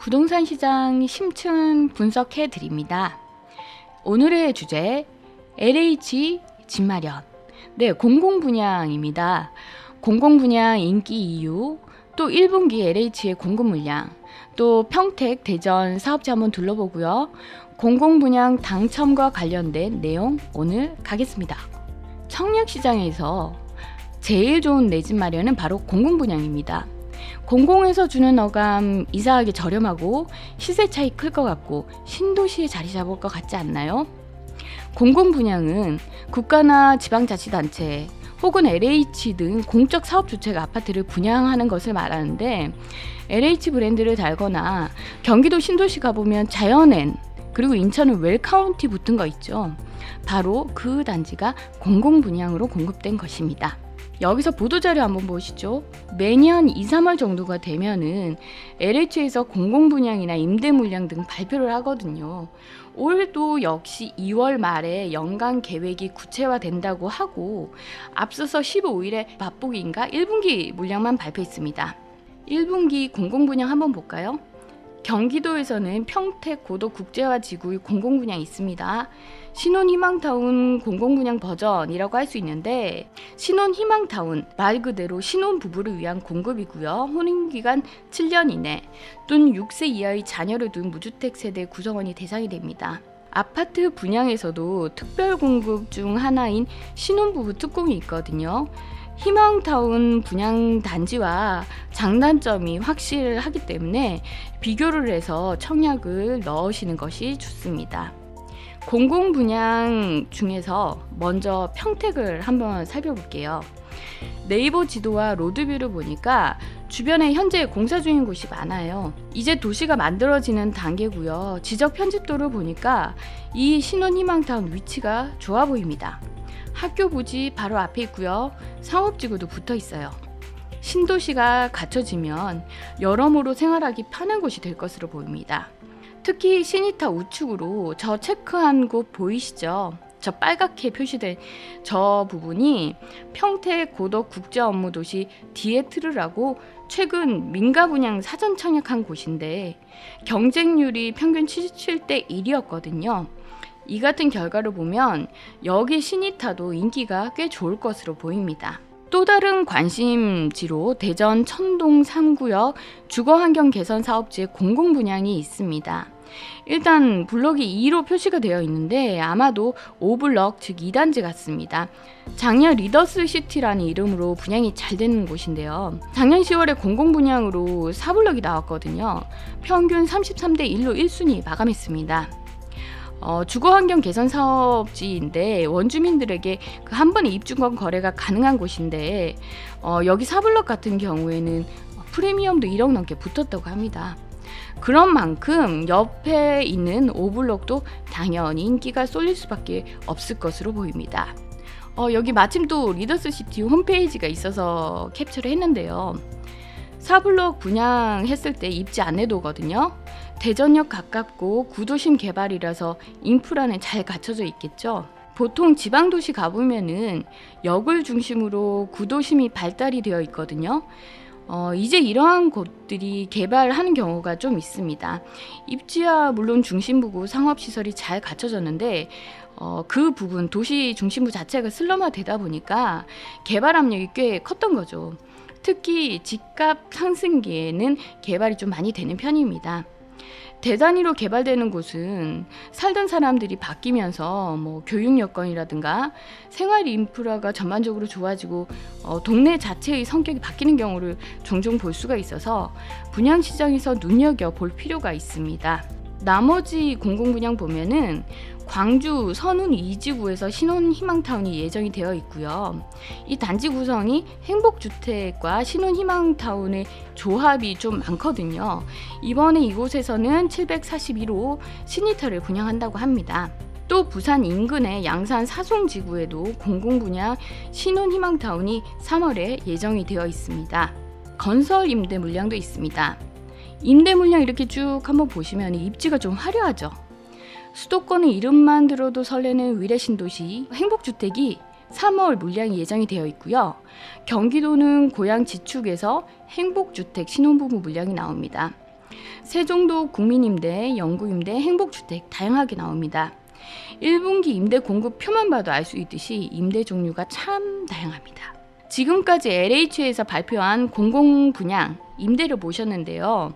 부동산 시장 심층 분석해 드립니다. 오늘의 주제 LH 집 마련. 네, 공공분양입니다. 공공분양 인기 이유, 또 1분기 LH의 공급 물량, 또 평택, 대전 사업지 한번 둘러보고요. 공공분양 당첨과 관련된 내용 오늘 가겠습니다. 청약시장에서 제일 좋은 내 집 마련은 바로 공공분양입니다. 공공에서 주는 어감 이상하게 저렴하고 시세 차이 클 것 같고 신도시에 자리 잡을 것 같지 않나요? 공공분양은 국가나 지방자치단체 혹은 LH 등 공적 사업 주체가 아파트를 분양하는 것을 말하는데, LH 브랜드를 달거나 경기도 신도시 가보면 자연엔 그리고 인천은 웰카운티 붙은 거 있죠. 바로 그 단지가 공공분양으로 공급된 것입니다. 여기서 보도자료 한번 보시죠. 매년 2, 3월 정도가 되면은 LH에서 공공분양이나 임대물량 등 발표를 하거든요. 올해도 역시 2월 말에 연간 계획이 구체화된다고 하고, 앞서서 15일에 맛보기인가 1분기 물량만 발표했습니다. 1분기 공공분양 한번 볼까요? 경기도에서는 평택 고덕국제화지구의 공공분양이 있습니다. 신혼희망타운 공공분양 버전이라고 할 수 있는데, 신혼희망타운 말 그대로 신혼부부를 위한 공급이고요. 혼인기간 7년 이내 또는 6세 이하의 자녀를 둔 무주택 세대 구성원이 대상이 됩니다. 아파트 분양에서도 특별 공급 중 하나인 신혼부부 특공이 있거든요. 희망타운 분양 단지와 장단점이 확실하기 때문에 비교를 해서 청약을 넣으시는 것이 좋습니다. 공공분양 중에서 먼저 평택을 한번 살펴볼게요. 네이버 지도와 로드뷰를 보니까 주변에 현재 공사 중인 곳이 많아요. 이제 도시가 만들어지는 단계고요. 지적 편집도를 보니까 이 신혼희망타운 위치가 좋아 보입니다. 학교 부지 바로 앞에 있고요. 상업지구도 붙어 있어요. 신도시가 갖춰지면 여러모로 생활하기 편한 곳이 될 것으로 보입니다. 특히 시니타 우측으로 저 체크한 곳 보이시죠? 저 빨갛게 표시된 저 부분이 평택 고덕국제업무도시 디에트르라고 최근 민가분양 사전 청약한 곳인데, 경쟁률이 평균 77대 1이었거든요. 이 같은 결과를 보면 여기 시니타도 인기가 꽤 좋을 것으로 보입니다. 또 다른 관심지로 대전 천동 3구역 주거환경 개선 사업지의 공공분양이 있습니다. 일단 블럭이 2로 표시가 되어 있는데 아마도 5블럭 즉 2단지 같습니다. 작년 리더스시티라는 이름으로 분양이 잘 되는 곳인데요. 작년 10월에 공공분양으로 4블럭이 나왔거든요. 평균 33대 1로 1순위 마감했습니다. 주거환경 개선 사업지인데 원주민들에게 그 한 번에 입주권 거래가 가능한 곳인데, 여기 4블럭 같은 경우에는 프리미엄도 1억 넘게 붙었다고 합니다. 그런 만큼 옆에 있는 5블럭도 당연히 인기가 쏠릴 수밖에 없을 것으로 보입니다. 여기 마침 또 리더스시티 홈페이지가 있어서 캡처를 했는데요. 4블럭 분양했을 때 입지 안내도거든요. 대전역 가깝고 구도심 개발이라서 인프라는 잘 갖춰져 있겠죠. 보통 지방도시 가보면은 역을 중심으로 구도심이 발달이 되어 있거든요. 이제 이러한 곳들이 개발하는 경우가 좀 있습니다. 입지야 물론 중심부고 상업시설이 잘 갖춰졌는데 그 부분 도시 중심부 자체가 슬럼화되다 보니까 개발 압력이 꽤 컸던 거죠. 특히 집값 상승기에는 개발이 좀 많이 되는 편입니다. 대단위로 개발되는 곳은 살던 사람들이 바뀌면서 교육 여건이라든가 생활 인프라가 전반적으로 좋아지고 동네 자체의 성격이 바뀌는 경우를 종종 볼 수가 있어서 분양시장에서 눈여겨볼 필요가 있습니다. 나머지 공공분양 보면은 광주 선운 2지구에서 신혼희망타운이 예정이 되어 있고요. 이 단지 구성이 행복주택과 신혼희망타운의 조합이 좀 많거든요. 이번에 이곳에서는 741호 시니타를 분양한다고 합니다. 또 부산 인근의 양산 사송지구에도 공공분양 신혼희망타운이 3월에 예정이 되어 있습니다. 건설 임대 물량도 있습니다. 임대 물량 이렇게 쭉 한번 보시면 입지가 좀 화려하죠. 수도권의 이름만 들어도 설레는 위례신도시 행복주택이 3월 물량이 예정이 되어 있고요. 경기도는 고양 지축에서 행복주택 신혼부부 물량이 나옵니다. 세종도 국민임대, 영구임대, 행복주택 다양하게 나옵니다. 1분기 임대 공급표만 봐도 알 수 있듯이 임대 종류가 참 다양합니다. 지금까지 LH에서 발표한 공공분양 임대를 보셨는데요.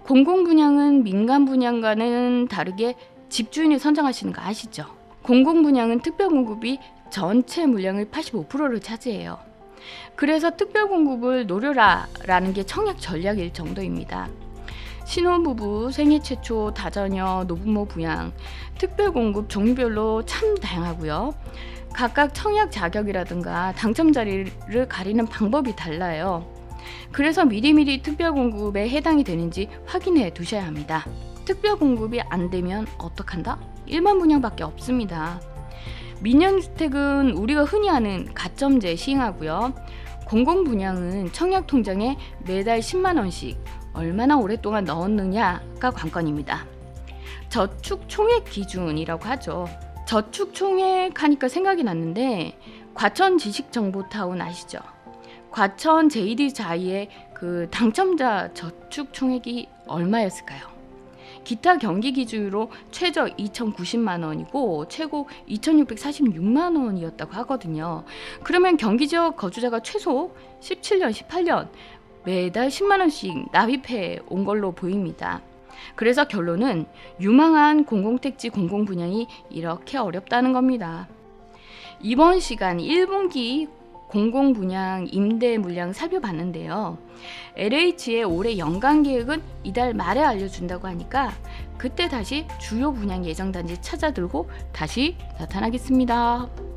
공공분양은 민간분양과는 다르게 집주인이 선정하시는 거 아시죠? 공공분양은 특별공급이 전체 물량의 85%를 차지해요. 그래서 특별공급을 노려라 라는 게 청약 전략일 정도입니다. 신혼부부, 생애 최초, 다자녀, 노부모 부양, 특별공급 종류별로 참 다양하고요. 각각 청약 자격이라든가 당첨 자리를 가리는 방법이 달라요. 그래서 미리미리 특별공급에 해당이 되는지 확인해 두셔야 합니다. 특별공급이 안 되면 어떡한다? 일반 분양밖에 없습니다. 민영주택은 우리가 흔히 아는 가점제 시행하고요. 공공분양은 청약통장에 매달 10만원씩 얼마나 오랫동안 넣었느냐가 관건입니다. 저축총액 기준이라고 하죠. 저축총액 하니까 생각이 났는데 과천 지식정보타운 아시죠? 과천 JD 자이의 그 당첨자 저축총액이 얼마였을까요? 기타 경기 기준으로 최저 2,090만원이고 최고 2,646만원이었다고 하거든요. 그러면 경기지역 거주자가 최소 17년, 18년 매달 10만원씩 납입해 온 걸로 보입니다. 그래서 결론은 유망한 공공택지 공공분양이 이렇게 어렵다는 겁니다. 이번 시간 1분기 공공분양 임대 물량 살펴봤는데요. LH의 올해 연간 계획은 이달 말에 알려준다고 하니까 그때 다시 주요 분양 예정 단지 찾아들고 다시 나타나겠습니다.